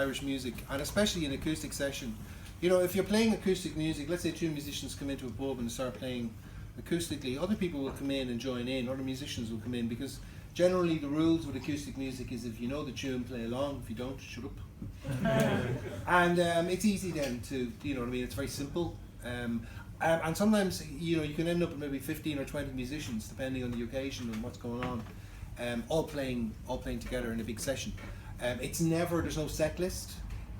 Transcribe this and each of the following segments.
Irish music, and especially in acoustic session. If you're playing acoustic music, let's say two musicians come into a pub and start playing acoustically, other people will come in and join in, other musicians will come in, because generally the rules with acoustic music is if you know the tune, play along, if you don't, shut up. And it's easy then to, it's very simple. And sometimes, you can end up with maybe 15 or 20 musicians, depending on the occasion and what's going on, all playing together in a big session. There's no set list.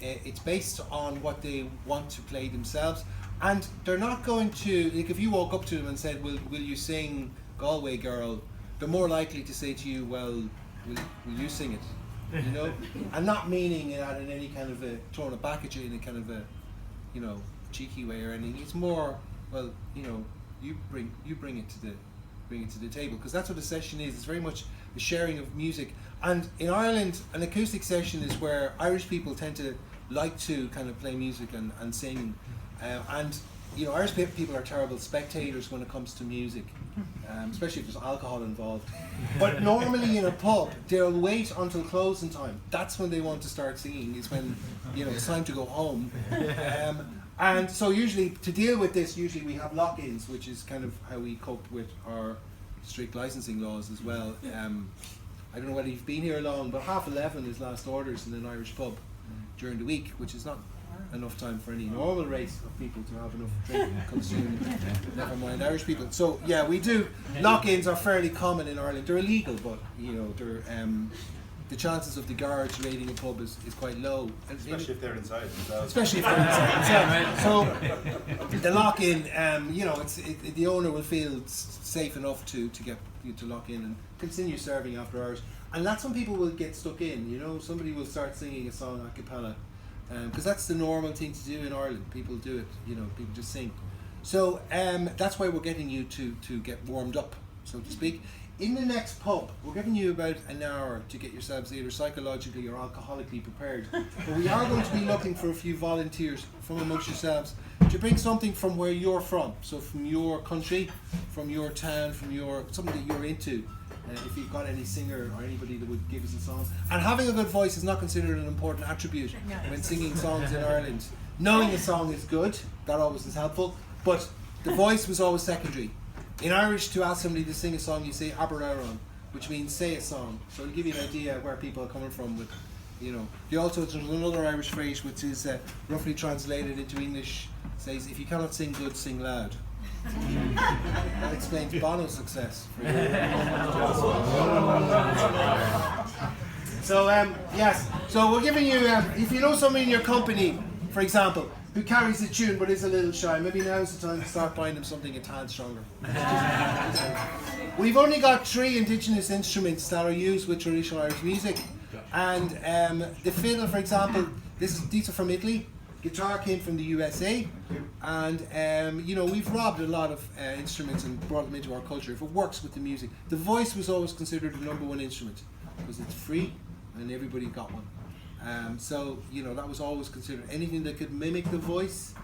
It's based on what they want to play themselves, and they're not going to, like, if you walk up to them and said, will you sing Galway Girl, they're more likely to say to you, well, will you sing it, and not meaning it in any kind of a, throwing it back at you in a kind of a, cheeky way or anything. It's more, well, you bring it to the table, because that's what a session is. It's very much the sharing of music. And in Ireland, an acoustic session is where Irish people tend to like to kind of play music and sing. And Irish people are terrible spectators when it comes to music, especially if there's alcohol involved. But normally in a pub, they'll wait until closing time. That's when they want to start singing, is when it's time to go home. And so usually, to deal with this, we have lock-ins, which is kind of how we cope with our strict licensing laws as well. I don't know whether you've been here long, but 11:30 is last orders in an Irish pub during the week, which is not enough time for any normal race of people to have enough drink consumed, never mind Irish people. So yeah, we do. Lock-ins are fairly common in Ireland. They're illegal, but they're the chances of the guards raiding a pub is quite low. Especially if they're inside themselves. Especially if they're inside themselves. So the lock-in, the owner will feel safe enough to get you to lock in and continue serving after hours. And that's when people will get stuck in. Somebody will start singing a song a cappella, because that's the normal thing to do in Ireland. People do it. People just sing. So that's why we're getting you to get warmed up, so to speak. In the next pub, we're giving you about an hour to get yourselves either psychologically or alcoholically prepared. But we are going to be looking for a few volunteers from amongst yourselves to bring something from where you're from. So from your country, from your town, from something that you're into. If you've got any singer or anybody that would give us a song. And having a good voice is not considered an important attribute when singing songs in Ireland. Knowing a song is good, that always is helpful, but the voice was always secondary. In Irish, to ask somebody to sing a song, you say Aberáron, which means say a song. So it'll give you an idea where people are coming from with, there's another Irish phrase which is roughly translated into English, says, if you cannot sing good, sing loud. That explains Bono's success. So yes, so we're giving you, if you know somebody in your company, for example, who carries a tune but is a little shy, maybe now's the time to start buying them something a tad stronger. We've only got 3 indigenous instruments that are used with traditional Irish music, and the fiddle, for example, these are from Italy. Guitar came from the USA, and we've robbed a lot of instruments and brought them into our culture. If it works with the music, the voice was always considered the number 1 instrument because it's free and everybody got one. So that was always considered. Anything that could mimic the voice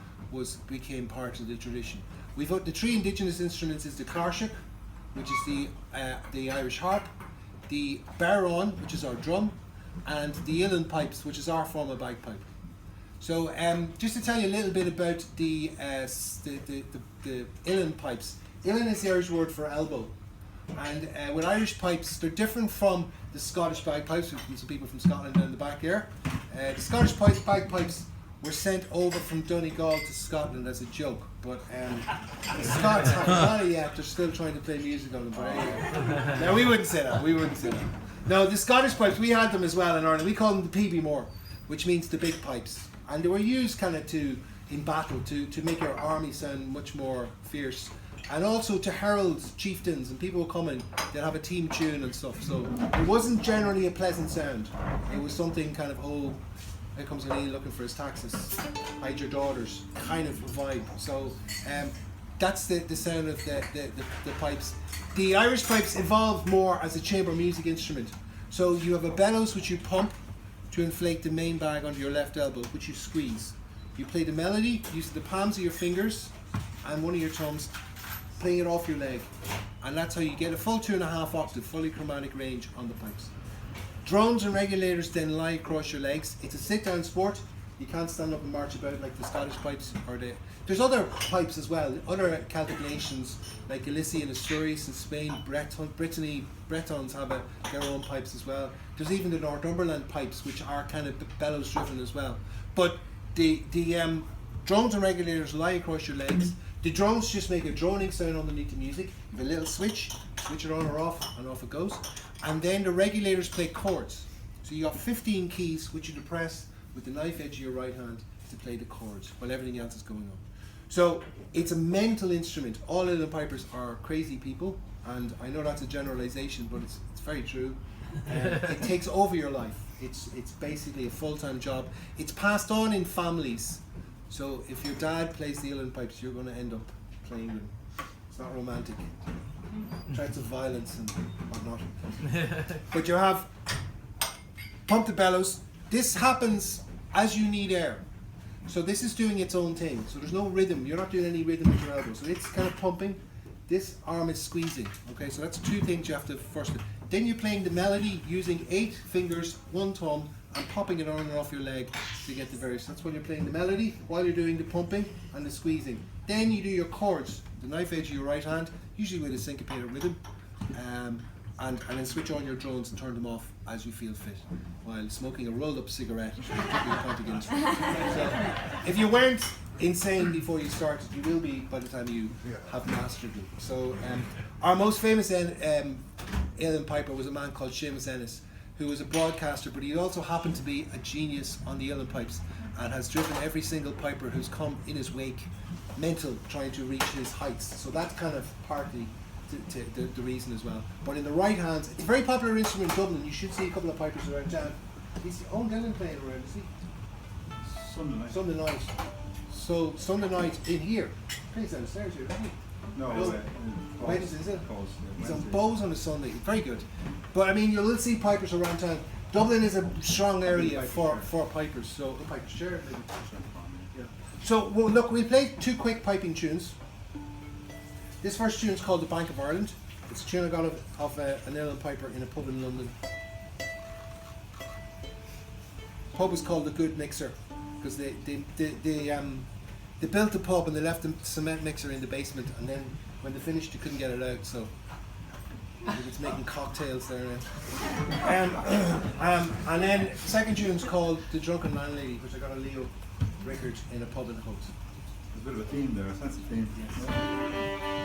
became part of the tradition. We've got the 3 indigenous instruments is the cláirseach, which is the Irish harp, the barón, which is our drum, and the uilleann pipes, which is our form of bagpipe. So just to tell you a little bit about the uilleann pipes. Uilleann is the Irish word for elbow. And with Irish pipes, they're different from the Scottish bagpipes. We've got some people from Scotland down the back here. The Scottish bagpipes were sent over from Donegal to Scotland as a joke, but the Scots haven't got it yet. They're still trying to play music on them. But no, we wouldn't say that. No, the Scottish pipes, we had them as well in Ireland. We call them the PB Mór, which means the big pipes, and they were used kind of in battle to make your army sound much more fierce. And also to herald chieftains, and people were coming, they'd have a team tune and stuff. So it wasn't generally a pleasant sound. It was something kind of, here comes O'Neill looking for his taxes, hide your daughters, kind of vibe. So that's the sound of the pipes. The Irish pipes evolved more as a chamber music instrument. So you have a bellows which you pump to inflate the main bag under your left elbow, which you squeeze. You play the melody using the palms of your fingers and one of your thumbs, playing it off your leg, and that's how you get a full 2.5 octave, fully chromatic range on the pipes. Drones and regulators then lie across your legs. It's a sit-down sport. You can't stand up and march about like the Scottish pipes or the. There's other pipes as well. Other Celtic nations like Galicia and Asturias in Spain, Brittany, Bretons have their own pipes as well. There's even the Northumberland pipes, which are kind of bellows driven as well. But the drones and regulators lie across your legs. The drones just make a droning sound underneath the music. You have a little switch it on or off, and off it goes. And then the regulators play chords. So you got 15 keys which you depress with the knife edge of your right hand to play the chords while everything else is going on. So it's a mental instrument. All uilleann pipers are crazy people, and I know that's a generalization, but it's very true. It takes over your life. It's basically a full-time job. It's passed on in families. So if your dad plays the uilleann pipes, you're going to end up playing them. It's not romantic. Threats of violence and whatnot. But you have pump the bellows. This happens as you need air. So this is doing its own thing. So there's no rhythm. You're not doing any rhythm with your elbow. So it's kind of pumping. This arm is squeezing. Okay, so that's two things you have to first do. Then you're playing the melody using 8 fingers, 1 thumb, and popping it on and off your leg to get the various. That's when you're playing the melody while you're doing the pumping and the squeezing. Then you do your chords, the knife edge of your right hand, usually with a syncopated rhythm, and then switch on your drones and turn them off as you feel fit, while smoking a rolled up cigarette. So if you weren't insane before you started, you will be by the time you have mastered them. So our most famous uilleann piper was a man called Seamus Ennis, who was a broadcaster, but he also happened to be a genius on the uilleann pipes and has driven every single piper who's come in his wake mental trying to reach his heights. So that's kind of partly the reason as well. But in the right hands, it's a very popular instrument in Dublin. You should see a couple of pipers around town. He's the own uilleann playing around, is he? Sunday night. Sunday night. So Sunday night in here. Plays downstairs here, doesn't he? No, Wednesday, is it? Bows, He's on Wednesday. bows on a Sunday. Very good. But I mean, you will see pipers around town. Dublin is a strong area for pipers. So the pipers share maybe. Yeah. So well, look, we'll play 2 quick piping tunes. This first tune is called The Bank of Ireland. It's a tune I got of an uilleann piper in a pub in London. The pub was called The Good Mixer because they built the pub and they left the cement mixer in the basement, and then when they finished you couldn't get it out, so it's making cocktails there now. And then the second tune is called The Drunken Landlady, which I got a Leo record in a pub in Hooks. There's a bit of a theme there, a sense of theme. Yes.